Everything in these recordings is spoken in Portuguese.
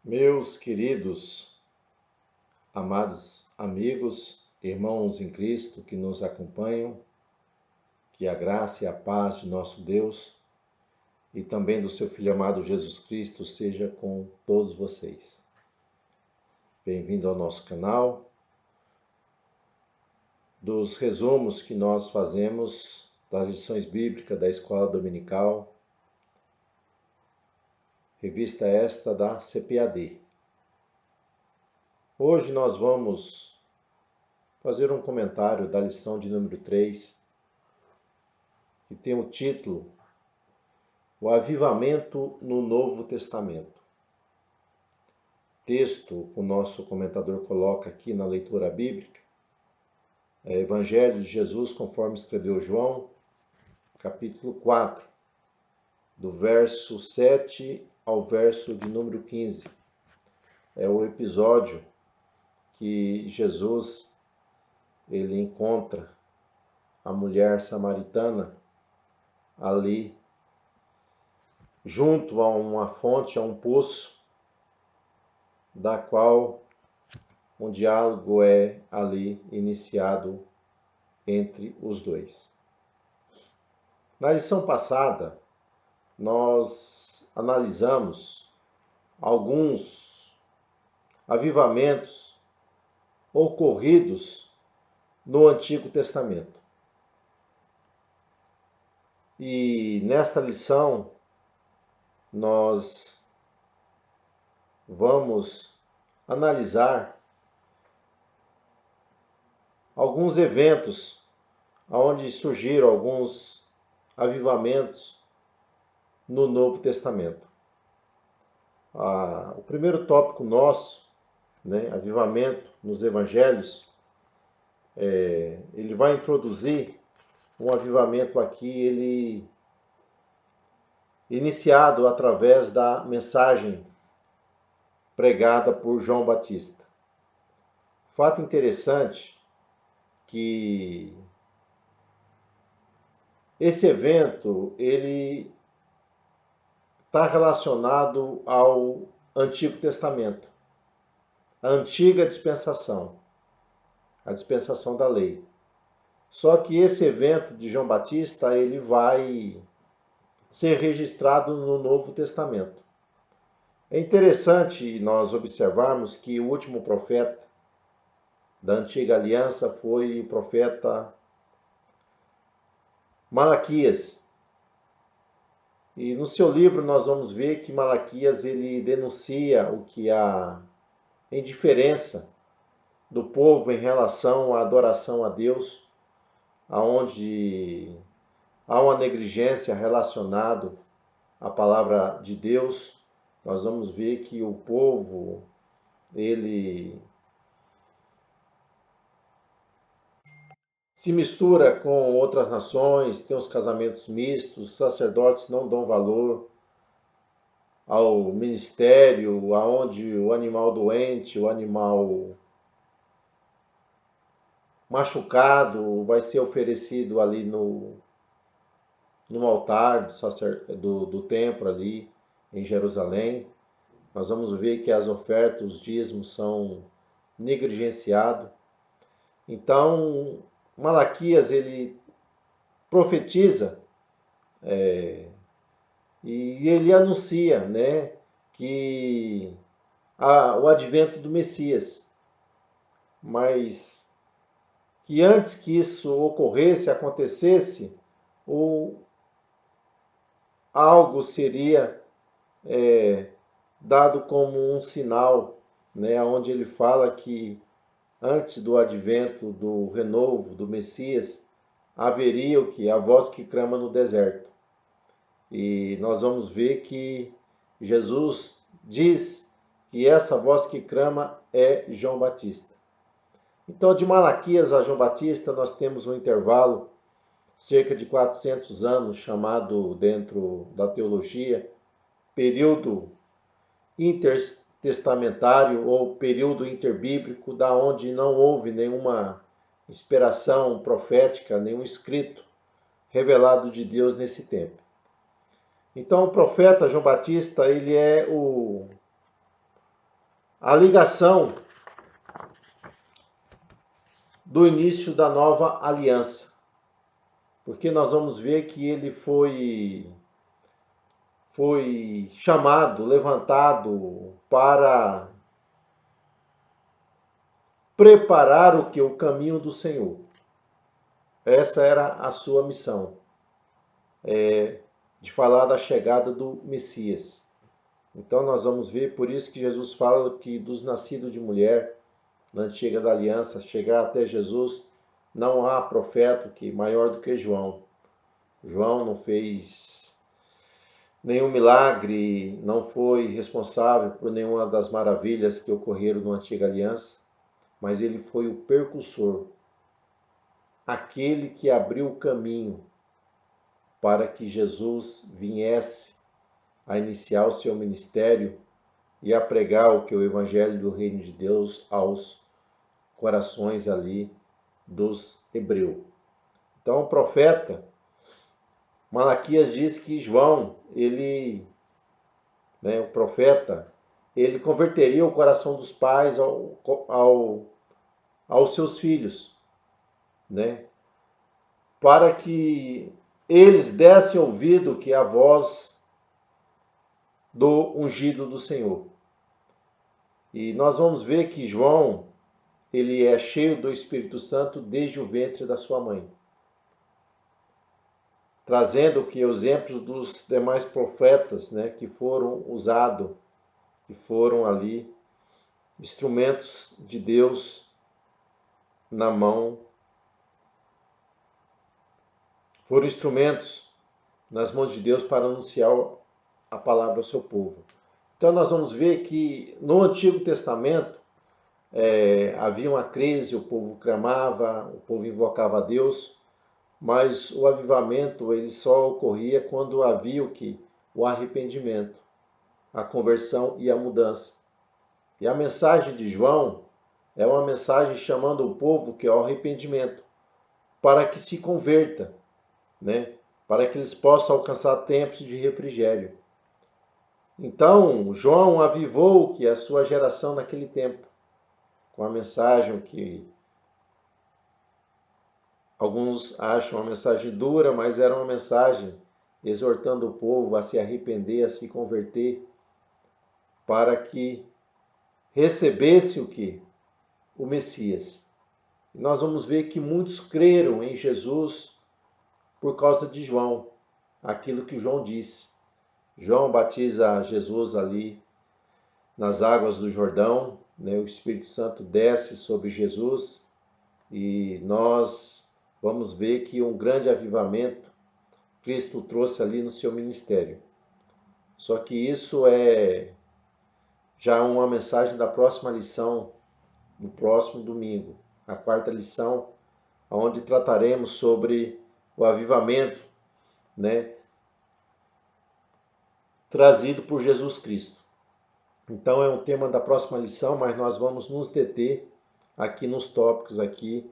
Meus queridos, amados amigos, irmãos em Cristo que nos acompanham, que a graça e a paz de nosso Deus e também do seu Filho amado Jesus Cristo seja com todos vocês. Bem-vindo ao nosso canal, dos resumos que nós fazemos das lições bíblicas da Escola Dominical, revista esta da CPAD. Hoje nós vamos fazer um comentário da lição de número 3, que tem o título O Avivamento no Novo Testamento. Texto que o nosso comentador coloca aqui na leitura bíblica é Evangelho de Jesus conforme escreveu João, capítulo 4, do verso 7 ao verso de número 15. É o episódio que Jesus ele encontra a mulher samaritana ali junto a uma fonte, a um poço, da qual um diálogo é ali iniciado entre os dois. Na lição passada, nós analisamos alguns avivamentos ocorridos no Antigo Testamento. E nesta lição, nós vamos analisar alguns eventos onde surgiram alguns avivamentos no Novo Testamento. O primeiro tópico nosso, avivamento nos evangelhos, ele vai introduzir um avivamento aqui, ele iniciado através da mensagem pregada por João Batista. Fato interessante que esse evento ele está relacionado ao Antigo Testamento, a antiga dispensação, a dispensação da lei. Só que esse evento de João Batista ele vai ser registrado no Novo Testamento. É interessante nós observarmos que o último profeta da antiga aliança foi o profeta Malaquias. E no seu livro nós vamos ver que Malaquias ele denuncia o que a indiferença do povo em relação à adoração a Deus, aonde há uma negligência relacionada à palavra de Deus. Nós vamos ver que o povo ele se mistura com outras nações, tem os casamentos mistos, os sacerdotes não dão valor ao ministério, aonde o animal doente, o animal machucado vai ser oferecido ali no altar do templo ali em Jerusalém. Nós vamos ver que as ofertas, os dízimos são negligenciados. Então, Malaquias ele profetiza e ele anuncia, que o advento do Messias, mas que antes que isso ocorresse, acontecesse, algo seria dado como um sinal, onde ele fala que antes do advento do renovo do Messias, haveria o que? A voz que clama no deserto. E nós vamos ver que Jesus diz que essa voz que clama é João Batista. Então, de Malaquias a João Batista, nós temos um intervalo, cerca de 400 anos, chamado dentro da teologia, período intertestamentário ou período interbíblico, da onde não houve nenhuma inspiração profética, nenhum escrito revelado de Deus nesse tempo. Então, o profeta João Batista, ele é o a ligação do início da nova aliança, porque nós vamos ver que ele foi chamado, levantado para preparar o que? O caminho do Senhor. Essa era a sua missão, de falar da chegada do Messias. Então nós vamos ver, por isso que Jesus fala que dos nascidos de mulher, na antiga da aliança, chegar até Jesus, não há profeta que maior do que João. João não fez nenhum milagre, não foi responsável por nenhuma das maravilhas que ocorreram na antiga aliança, mas ele foi o precursor, aquele que abriu o caminho para que Jesus viesse a iniciar o seu ministério e a pregar o que o evangelho do reino de Deus aos corações ali dos hebreus. Então o profeta Malaquias diz que João, o profeta, ele converteria o coração dos pais aos seus filhos, né? Para que eles dessem ouvido que é a voz do ungido do Senhor. E nós vamos ver que João, ele é cheio do Espírito Santo desde o ventre da sua mãe, trazendo que exemplos dos demais profetas, né, que foram usados, que foram ali instrumentos de Deus na mão, foram instrumentos nas mãos de Deus para anunciar a palavra ao seu povo. Então nós vamos ver que no Antigo Testamento havia uma crise, o povo clamava, o povo invocava a Deus, mas o avivamento ele só ocorria quando havia o arrependimento, a conversão e a mudança. E a mensagem de João é uma mensagem chamando o povo que é o arrependimento, para que se converta, né? Para que eles possam alcançar tempos de refrigério. Então, João avivou que a sua geração naquele tempo, com a mensagem que alguns acham uma mensagem dura, mas era uma mensagem exortando o povo a se arrepender, a se converter, para que recebesse o que? O Messias. E nós vamos ver que muitos creram em Jesus por causa de João, aquilo que João disse. João batiza Jesus ali nas águas do Jordão, né? O Espírito Santo desce sobre Jesus e nós vamos ver que um grande avivamento Cristo trouxe ali no seu ministério. Só que isso é já uma mensagem da próxima lição, no próximo domingo, a quarta lição, onde trataremos sobre o avivamento, né, trazido por Jesus Cristo. Então é um tema da próxima lição, mas nós vamos nos deter aqui nos tópicos aqui,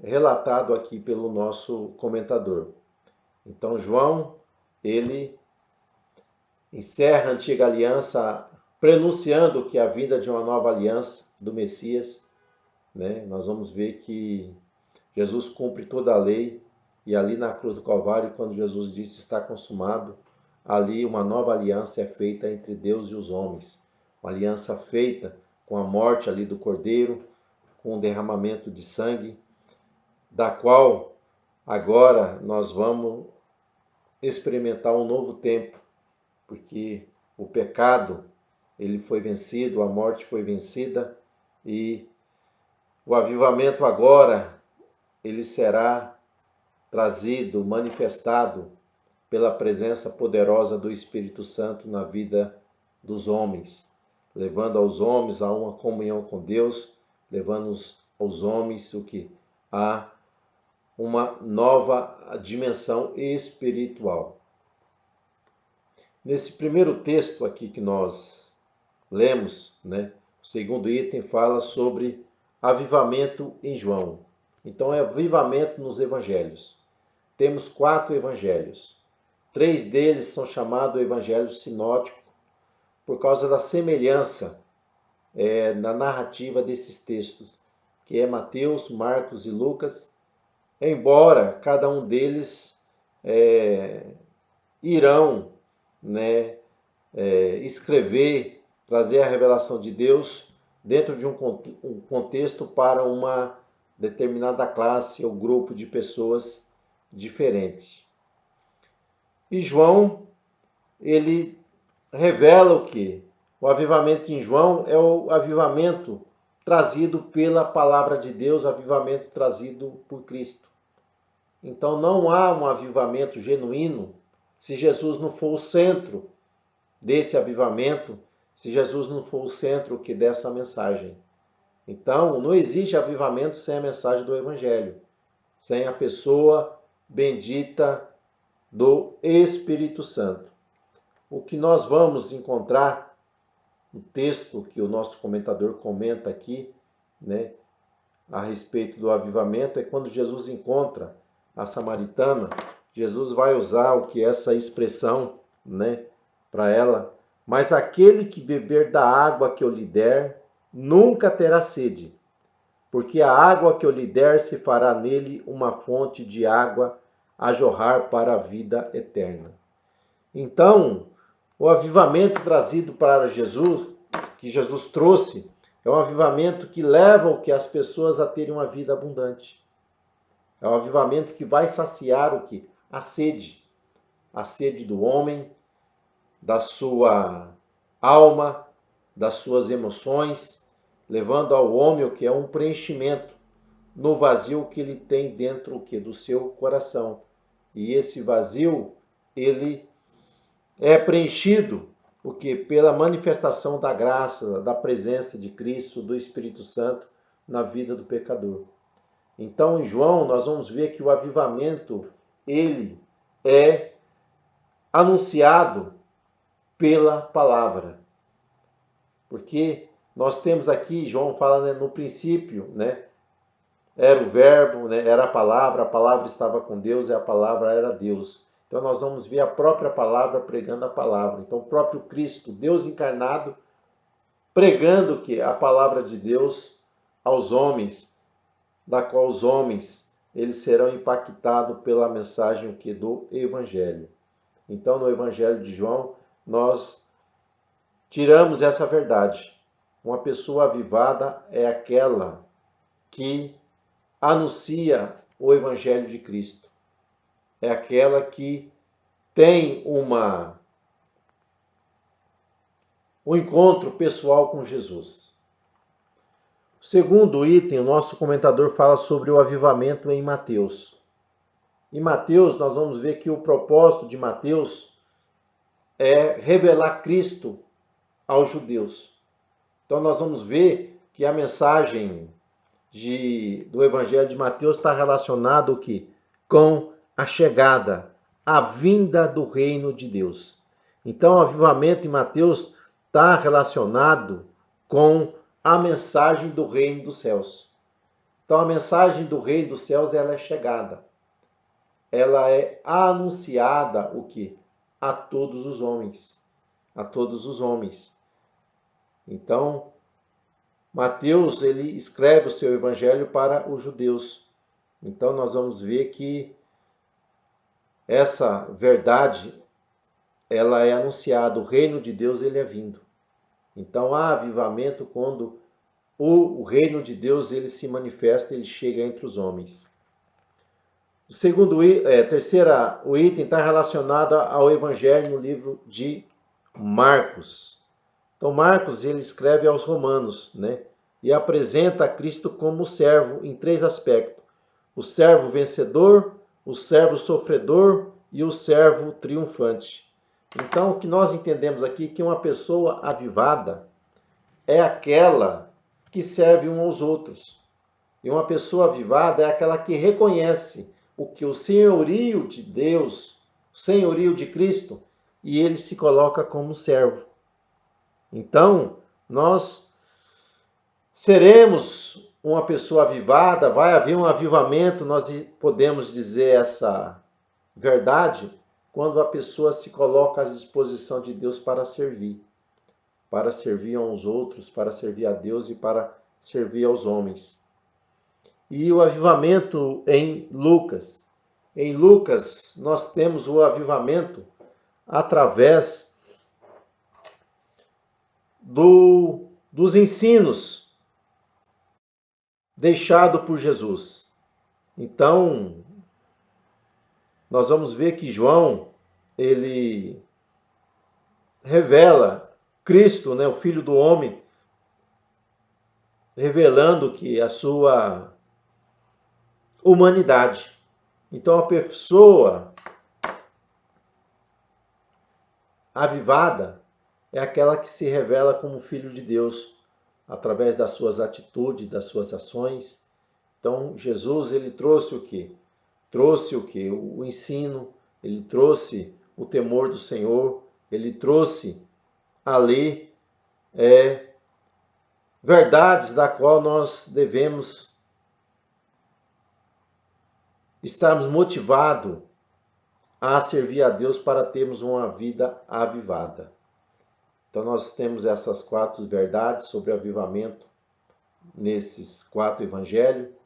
relatado aqui pelo nosso comentador. Então João, ele encerra a antiga aliança, prenunciando que a vinda de uma nova aliança do Messias, né? Nós vamos ver que Jesus cumpre toda a lei e ali na cruz do Calvário, quando Jesus disse está consumado, ali uma nova aliança é feita entre Deus e os homens, uma aliança feita com a morte ali do Cordeiro, com o derramamento de sangue, da qual agora nós vamos experimentar um novo tempo, porque o pecado ele foi vencido, a morte foi vencida e o avivamento agora ele será trazido, manifestado pela presença poderosa do Espírito Santo na vida dos homens, levando aos homens a uma comunhão com Deus, levando aos homens o que? A uma nova dimensão espiritual. Nesse primeiro texto aqui que nós lemos, né, o segundo item fala sobre avivamento em João. Então é avivamento nos evangelhos. Temos 4 evangelhos. 3 deles são chamados evangelhos sinóticos por causa da semelhança na narrativa desses textos, que é Mateus, Marcos e Lucas, embora cada um deles irão, né, escrever, trazer a revelação de Deus dentro de um contexto para uma determinada classe ou grupo de pessoas diferentes. E João, ele revela o quê? O avivamento em João é o avivamento trazido pela palavra de Deus, avivamento trazido por Cristo. Então não há um avivamento genuíno se Jesus não for o centro desse avivamento, se Jesus não for o centro que dessa mensagem. Então não existe avivamento sem a mensagem do Evangelho, sem a pessoa bendita do Espírito Santo. O que nós vamos encontrar no texto que o nosso comentador comenta aqui, né, a respeito do avivamento, é quando Jesus encontra a samaritana. Jesus vai usar o que é essa expressão, né, para ela. Mas aquele que beber da água que eu lhe der, nunca terá sede, porque a água que eu lhe der se fará nele uma fonte de água a jorrar para a vida eterna. Então, o avivamento trazido para Jesus, que Jesus trouxe, é um avivamento que leva o que as pessoas a terem uma vida abundante. É um avivamento que vai saciar o que? A sede do homem, da sua alma, das suas emoções, levando ao homem o que é um preenchimento no vazio que ele tem dentro o que? Do seu coração. E esse vazio, ele é preenchido o que? Pela manifestação da graça, da presença de Cristo, do Espírito Santo na vida do pecador. Então, em João, nós vamos ver que o avivamento, ele é anunciado pela palavra. Porque nós temos aqui, João fala, né, no princípio, né, era o verbo, né, era a palavra estava com Deus e a palavra era Deus. Então nós vamos ver a própria palavra pregando a palavra. Então o próprio Cristo, Deus encarnado, pregando que a palavra de Deus aos homens, da qual os homens eles serão impactados pela mensagem que do Evangelho. Então no Evangelho de João nós tiramos essa verdade. Uma pessoa avivada é aquela que anuncia o Evangelho de Cristo. É aquela que tem um encontro pessoal com Jesus. O segundo item, o nosso comentador fala sobre o avivamento em Mateus. Em Mateus, nós vamos ver que o propósito de Mateus é revelar Cristo aos judeus. Então nós vamos ver que a mensagem do Evangelho de Mateus está relacionado com a chegada, a vinda do reino de Deus. Então o avivamento em Mateus está relacionado com a mensagem do reino dos céus. Então a mensagem do reino dos céus ela é chegada. Ela é anunciada a todos os homens, a todos os homens. Então Mateus ele escreve o seu evangelho para os judeus. Então nós vamos ver que essa verdade ela é anunciada, o reino de Deus ele é vindo. Então há avivamento quando o reino de Deus ele se manifesta, ele chega entre os homens. O o item está relacionado ao evangelho no livro de Marcos. Então Marcos ele escreve aos romanos, né? E apresenta a Cristo como servo em 3 aspectos: o servo vencedor, o servo sofredor e o servo triunfante. Então o que nós entendemos aqui é que uma pessoa avivada é aquela que serve uns aos outros. E uma pessoa avivada é aquela que reconhece o senhorio de Deus, o senhorio de Cristo, e ele se coloca como servo. Então, nós seremos uma pessoa avivada, vai haver um avivamento, nós podemos dizer essa verdade, quando a pessoa se coloca à disposição de Deus para servir. para servir aos outros, para servir a Deus e para servir aos homens. E o avivamento em Lucas. Em Lucas, nós temos o avivamento através dos ensinos deixados por Jesus. Então, nós vamos ver que João, ele revela Cristo, né, o Filho do Homem, revelando que a sua humanidade. Então, a pessoa avivada é aquela que se revela como filho de Deus, através das suas atitudes, das suas ações. Então, Jesus, ele trouxe o quê? Trouxe o quê? O ensino, ele trouxe o temor do Senhor, ele trouxe ali verdades da qual nós devemos estarmos motivados a servir a Deus para termos uma vida avivada. Então nós temos essas 4 verdades sobre o avivamento nesses 4 evangelhos.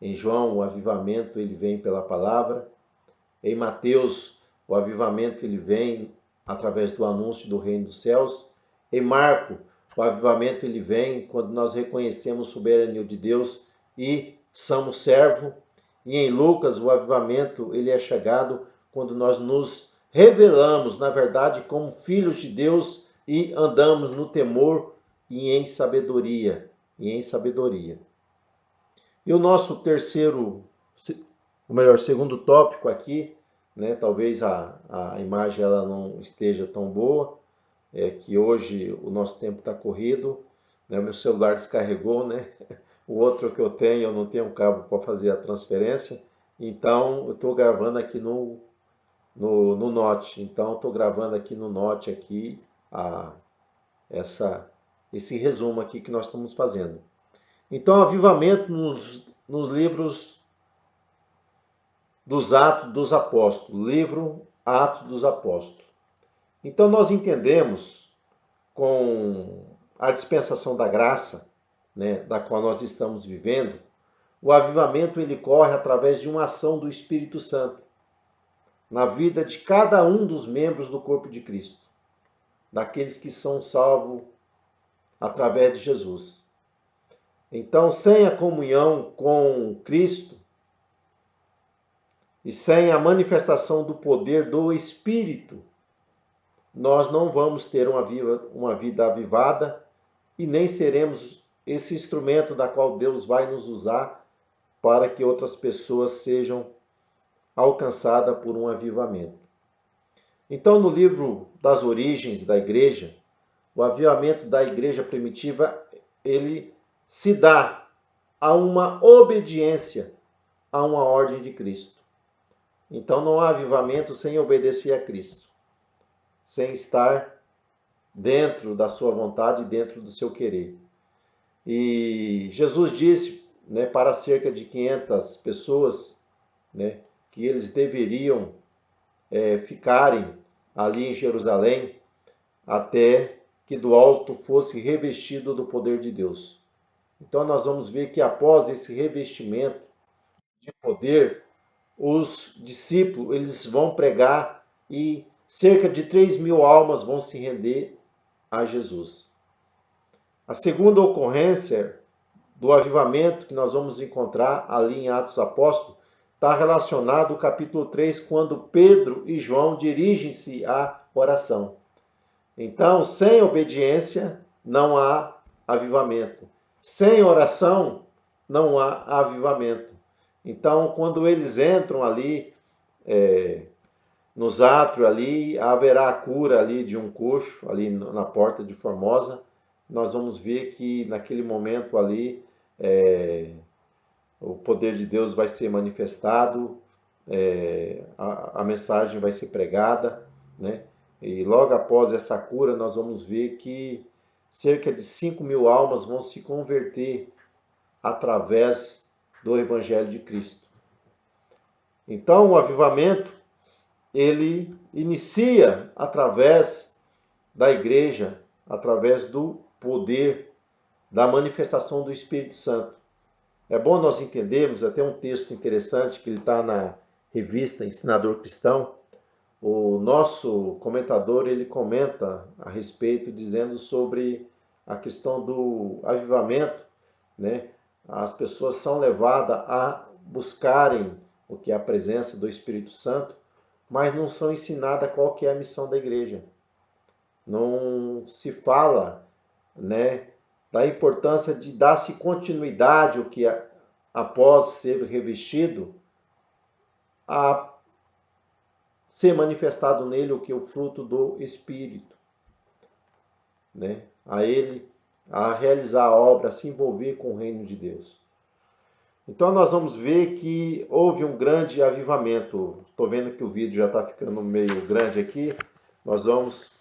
Em João, o avivamento ele vem pela palavra. Em Mateus, o avivamento ele vem através do anúncio do reino dos céus. Em Marcos, o avivamento ele vem quando nós reconhecemos a soberania de Deus e somos servo. E em Lucas, o avivamento ele é chegado quando nós nos revelamos, na verdade, como filhos de Deus e andamos no temor e em sabedoria. E o nosso segundo tópico aqui, né, talvez a imagem ela não esteja tão boa, é que hoje o nosso tempo está corrido, né, o meu celular descarregou, né, o outro que eu tenho, eu não tenho cabo para fazer a transferência, então eu estou gravando aqui no Note, então eu estou gravando aqui no Note aqui esse resumo aqui que nós estamos fazendo. Então, avivamento nos livros dos Atos dos Apóstolos, livro Atos dos Apóstolos. Então, nós entendemos com a dispensação da graça, né, da qual nós estamos vivendo, o avivamento ele corre através de uma ação do Espírito Santo na vida de cada um dos membros do corpo de Cristo, daqueles que são salvos através de Jesus. Então, sem a comunhão com Cristo e sem a manifestação do poder do Espírito, nós não vamos ter uma vida avivada e nem seremos esse instrumento da qual Deus vai nos usar para que outras pessoas sejam alcançadas por um avivamento. Então, no livro das origens da igreja, o avivamento da igreja primitiva, ele se dá a uma obediência a uma ordem de Cristo. Então não há avivamento sem obedecer a Cristo, sem estar dentro da sua vontade, dentro do seu querer. E Jesus disse, né, para cerca de 500 pessoas, né, que eles deveriam ficarem ali em Jerusalém até que do alto fosse revestido do poder de Deus. Então nós vamos ver que após esse revestimento de poder, os discípulos eles vão pregar e cerca de 3.000 almas vão se render a Jesus. A segunda ocorrência do avivamento que nós vamos encontrar ali em Atos Apóstolos está relacionado ao capítulo 3, quando Pedro e João dirigem-se à oração. Então, sem obediência, não há avivamento. Sem oração, não há avivamento. Então, quando eles entram ali, nos átrios ali, haverá a cura ali de um coxo, ali na porta de Formosa. Nós vamos ver que naquele momento ali, o poder de Deus vai ser manifestado, a mensagem vai ser pregada, né? E logo após essa cura, nós vamos ver que cerca de 5.000 almas vão se converter através do Evangelho de Cristo. Então, o avivamento, ele inicia através da igreja, através do poder da manifestação do Espírito Santo. É bom nós entendermos, até um texto interessante que ele está na revista Ensinador Cristão. O nosso comentador, ele comenta a respeito, dizendo sobre a questão do avivamento, né? As pessoas são levadas a buscarem o que é a presença do Espírito Santo, mas não são ensinadas qual que é a missão da igreja. Não se fala, né, da importância de dar-se continuidade o que após ser revestido a ser manifestado nele o que é o fruto do Espírito, né? A ele a realizar a obra, a se envolver com o reino de Deus. Então nós vamos ver que houve um grande avivamento. Estou vendo que o vídeo já está ficando meio grande aqui. Nós vamos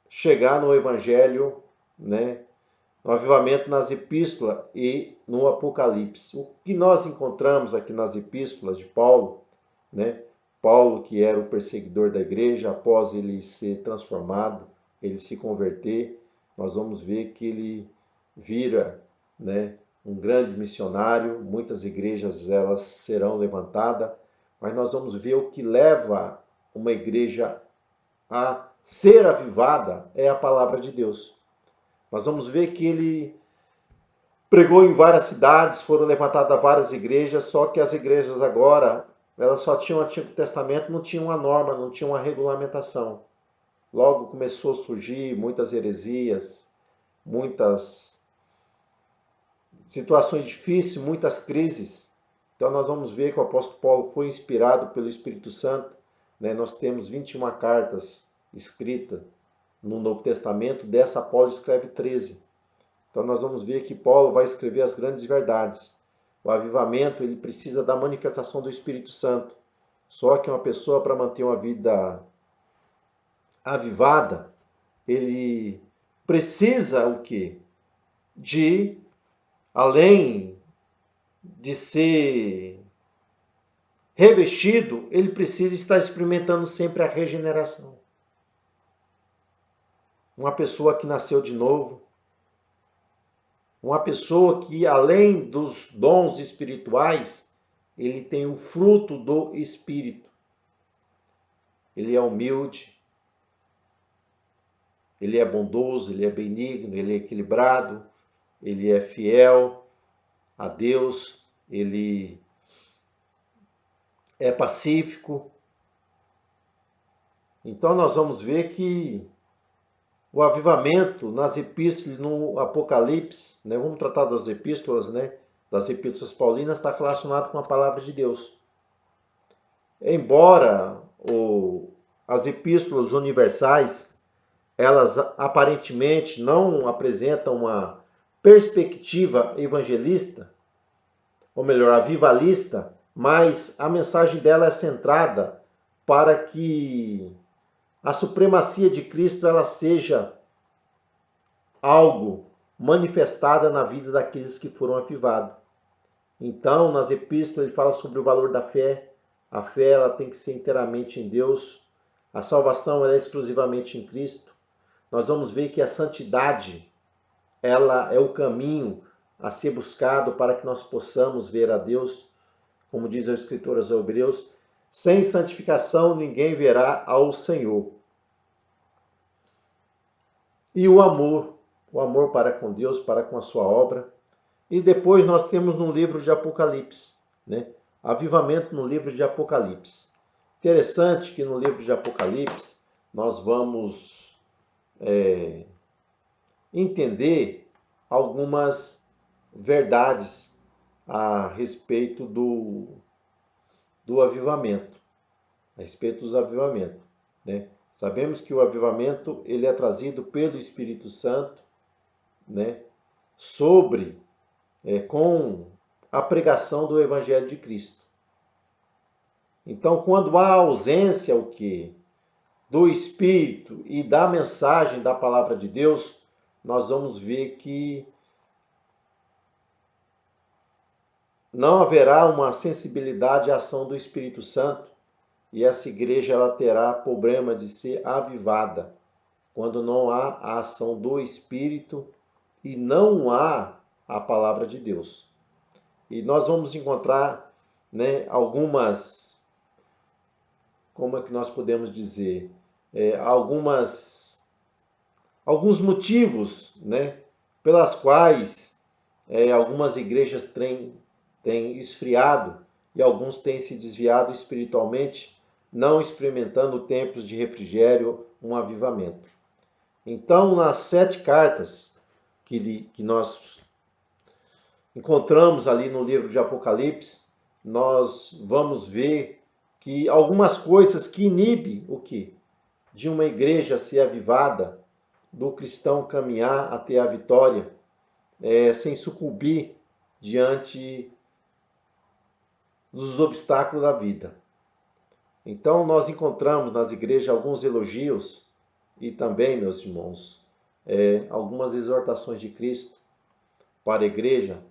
chegar no Evangelho, né? No avivamento nas epístolas e no Apocalipse. O que nós encontramos aqui nas epístolas de Paulo, né? Paulo, que era o perseguidor da igreja, após ele ser transformado, ele se converter, nós vamos ver que ele vira, né, um grande missionário. Muitas igrejas elas serão levantadas, mas nós vamos ver o que leva uma igreja a ser avivada é a palavra de Deus. Nós vamos ver que ele pregou em várias cidades, foram levantadas várias igrejas, só que as igrejas agora, elas só tinham o Antigo Testamento, não tinham uma norma, não tinham uma regulamentação. Logo começou a surgir muitas heresias, muitas situações difíceis, muitas crises. Então nós vamos ver que o apóstolo Paulo foi inspirado pelo Espírito Santo, né? Nós temos 21 cartas escritas no Novo Testamento, dessa Paulo escreve 13. Então nós vamos ver que Paulo vai escrever as grandes verdades. O avivamento, ele precisa da manifestação do Espírito Santo. Só que uma pessoa, para manter uma vida avivada, ele precisa o quê? Além de ser revestido, ele precisa estar experimentando sempre a regeneração. Uma pessoa que nasceu de novo, uma pessoa que, além dos dons espirituais, ele tem o fruto do Espírito. Ele é humilde, ele é bondoso, ele é benigno, ele é equilibrado, ele é fiel a Deus, ele é pacífico. Então nós vamos ver que o avivamento nas epístolas, no Apocalipse, né? Vamos tratar das epístolas, né? Das epístolas paulinas, está relacionado com a palavra de Deus. Embora as epístolas universais, elas aparentemente não apresentam uma perspectiva evangelista, ou melhor, avivalista, mas a mensagem dela é centrada para que a supremacia de Cristo ela seja algo manifestada na vida daqueles que foram avivados. Então, nas epístolas ele fala sobre o valor da fé. A fé ela tem que ser inteiramente em Deus. A salvação ela é exclusivamente em Cristo. Nós vamos ver que a santidade ela é o caminho a ser buscado para que nós possamos ver a Deus. Como diz a Escritura aos Hebreus, sem santificação ninguém verá ao Senhor. E o amor para com Deus, para com a sua obra. E depois nós temos no livro de Apocalipse, né? Avivamento no livro de Apocalipse. Interessante que no livro de Apocalipse nós vamos entender algumas verdades a respeito do avivamento, a respeito dos avivamentos, né? Sabemos que o avivamento ele é trazido pelo Espírito Santo, né? Com a pregação do Evangelho de Cristo. Então, quando há ausência o quê? Do Espírito e da mensagem da palavra de Deus, nós vamos ver que não haverá uma sensibilidade à ação do Espírito Santo e essa igreja ela terá problema de ser avivada. quando não há a ação do Espírito e não há a palavra de Deus. E nós vamos encontrar, né, como é que nós podemos dizer, alguns motivos, né, pelas quais algumas igrejas têm esfriado e alguns têm se desviado espiritualmente, não experimentando tempos de refrigério, um avivamento. Então, nas 7 cartas que nós encontramos ali no livro de Apocalipse, nós vamos ver que algumas coisas que inibem o quê? De uma igreja ser avivada, do cristão caminhar até a vitória, sem sucumbir diante dos obstáculos da vida. Então, nós encontramos nas igrejas alguns elogios e também, meus irmãos, algumas exortações de Cristo para a igreja,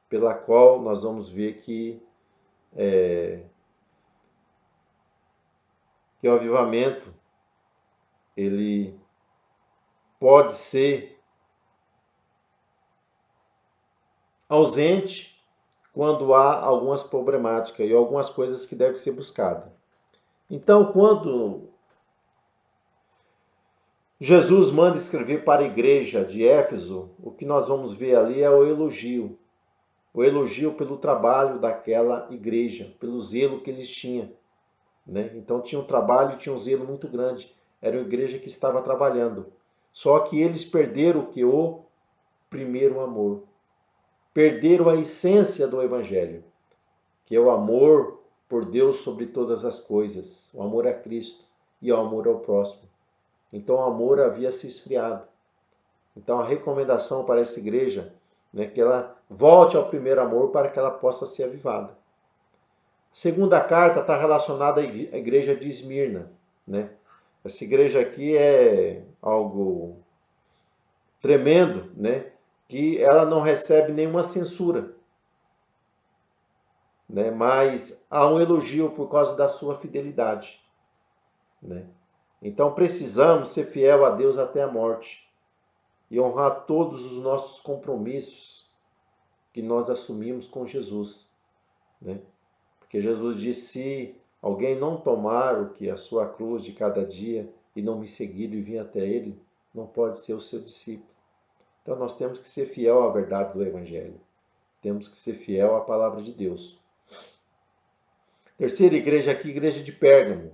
pela qual nós vamos ver que o avivamento ele pode ser ausente quando há algumas problemáticas e algumas coisas que devem ser buscadas. Então, quando Jesus manda escrever para a igreja de Éfeso, o que nós vamos ver ali é o elogio pelo trabalho daquela igreja, pelo zelo que eles tinham, né? Então tinha um trabalho, tinha um zelo muito grande, era uma igreja que estava trabalhando. Só que eles perderam o que? O primeiro amor. Perderam a essência do evangelho, que é o amor por Deus sobre todas as coisas, o amor a Cristo e o amor ao próximo. Então o amor havia se esfriado. Então a recomendação para essa igreja, né, que ela volte ao primeiro amor para que ela possa ser avivada. A segunda carta está relacionada à igreja de Esmirna, né? Essa igreja aqui é algo tremendo, né? Que ela não recebe nenhuma censura, né? Mas há um elogio por causa da sua fidelidade, né? Então precisamos ser fiel a Deus até a morte e honrar todos os nossos compromissos que nós assumimos com Jesus, né? Porque Jesus disse: se alguém não tomar o que a sua cruz de cada dia e não me seguir e vir até ele, não pode ser o seu discípulo. Então nós temos que ser fiel à verdade do Evangelho. Temos que ser fiel à palavra de Deus. Terceira igreja aqui, igreja de Pérgamo.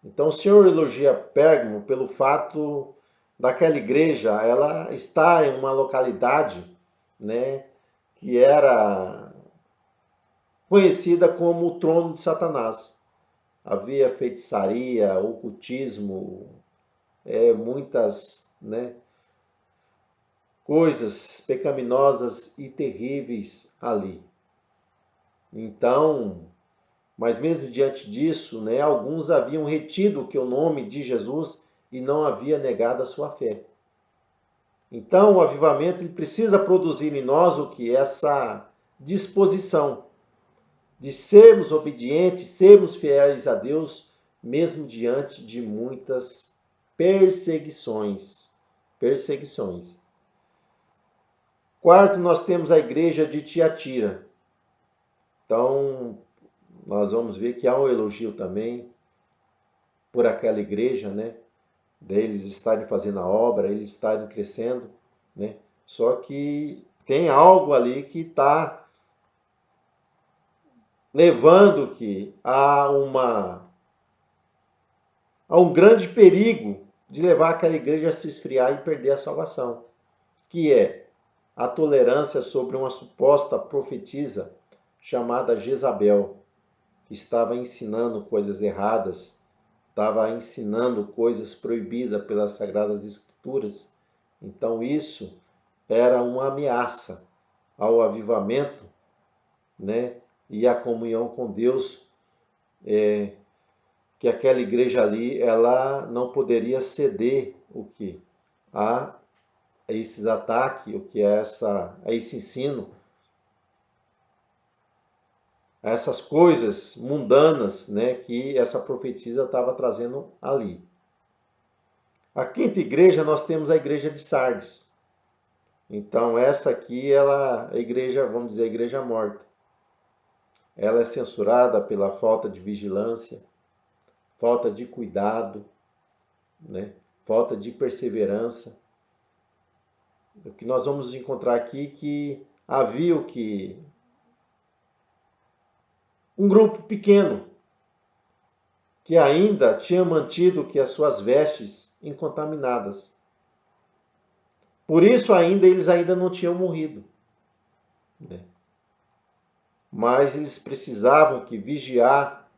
Então o Senhor elogia Pérgamo pelo fato daquela igreja, ela estar em uma localidade, né, que era conhecida como o trono de Satanás. Havia feitiçaria, ocultismo, muitas, né, coisas pecaminosas e terríveis ali. Então, mas mesmo diante disso, né, alguns haviam retido que o nome de Jesus e não havia negado a sua fé. Então, o avivamento ele precisa produzir em nós o que? Essa disposição de sermos obedientes, sermos fiéis a Deus, mesmo diante de muitas perseguições. Quarto, nós temos a igreja de Tiatira. Então, nós vamos ver que há um elogio também por aquela igreja, né? Deles estarem fazendo a obra, eles estarem crescendo, né? Só que tem algo ali que está levando que a um grande perigo de levar aquela igreja a se esfriar e perder a salvação, que é a tolerância sobre uma suposta profetisa chamada Jezabel, que estava ensinando coisas erradas, estava ensinando coisas proibidas pelas Sagradas Escrituras. Então isso era uma ameaça ao avivamento, né? E à comunhão com Deus, que aquela igreja ali, ela não poderia ceder o que? A esses ataques, o que é a esse ensino, a essas coisas mundanas, né, que essa profetisa estava trazendo ali. A quinta igreja, nós temos a igreja de Sardes. Então, essa aqui, ela é a igreja, vamos dizer, a igreja morta. Ela é censurada pela falta de vigilância, falta de cuidado, né? Falta de perseverança. O que nós vamos encontrar aqui é que havia um grupo pequeno que ainda tinha mantido que as suas vestes incontaminadas. Por isso eles ainda não tinham morrido, né? Mas eles precisavam que vigiar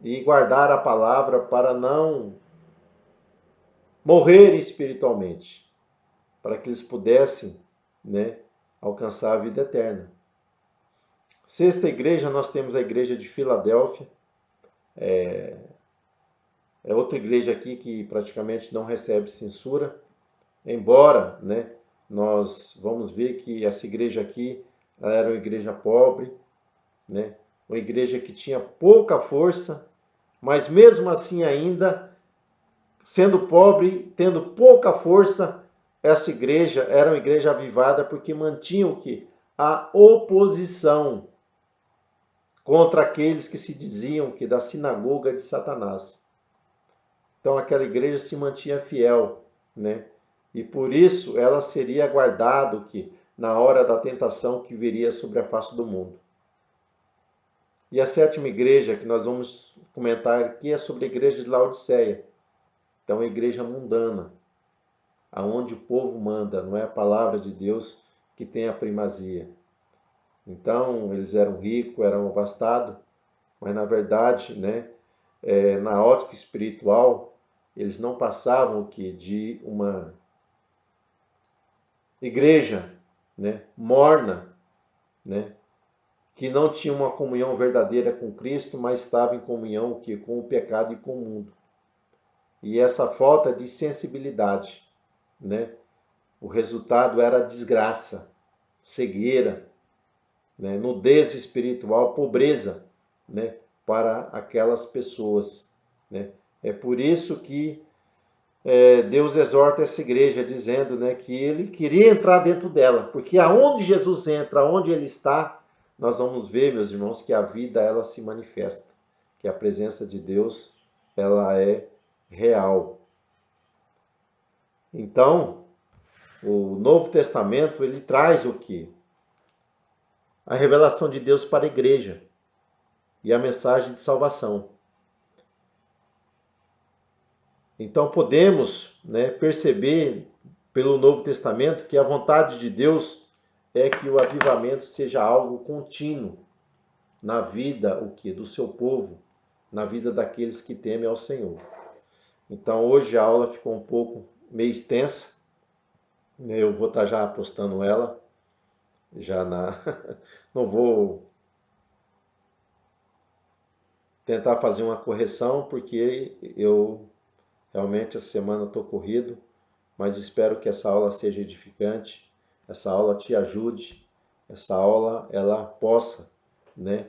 e guardar a palavra para não morrer espiritualmente, para que eles pudessem, né, alcançar a vida eterna. Sexta igreja, nós temos a igreja de Filadélfia. É outra igreja aqui que praticamente não recebe censura, embora, né, nós vamos ver que essa igreja aqui ela era uma igreja pobre, né, uma igreja que tinha pouca força, mas mesmo assim ainda, sendo pobre, tendo pouca força, essa igreja era uma igreja avivada porque mantinha o quê? A oposição contra aqueles que se diziam que da sinagoga de Satanás. Então aquela igreja se mantinha fiel, né? E por isso ela seria guardado que na hora da tentação que viria sobre a face do mundo. E a sétima igreja que nós vamos comentar aqui é sobre a igreja de Laodiceia. Então a igreja mundana, aonde o povo manda, não é a palavra de Deus que tem a primazia. Então eles eram ricos, eram abastados, mas na verdade, né, na ótica espiritual, eles não passavam de uma igreja, né, morna, né, que não tinha uma comunhão verdadeira com Cristo, mas estava em comunhão com o pecado e com o mundo. E essa falta de sensibilidade, né, o resultado era desgraça, cegueira, né, nudez espiritual, pobreza, né, para aquelas pessoas, né. É por isso que Deus exorta essa igreja dizendo, né, que ele queria entrar dentro dela, porque aonde Jesus entra, aonde ele está, nós vamos ver, meus irmãos, que a vida ela se manifesta, que a presença de Deus ela é real. Então, o Novo Testamento ele traz o quê? A revelação de Deus para a igreja e a mensagem de salvação. Então podemos, né, perceber pelo Novo Testamento que a vontade de Deus é que o avivamento seja algo contínuo na vida do seu povo, na vida daqueles que temem ao Senhor. Então hoje a aula ficou um pouco meio extensa, né? Eu vou estar já postando ela, não vou tentar fazer uma correção, porque eu realmente essa semana estou corrido, mas espero que essa aula seja edificante, essa aula te ajude, essa aula ela possa, né,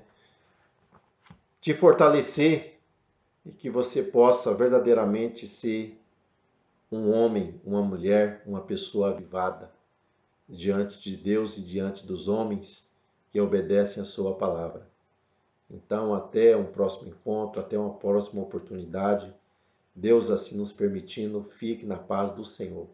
te fortalecer e que você possa verdadeiramente ser um homem, uma mulher, uma pessoa avivada diante de Deus e diante dos homens que obedecem a sua palavra. Então, até um próximo encontro, até uma próxima oportunidade. Deus assim nos permitindo, fique na paz do Senhor.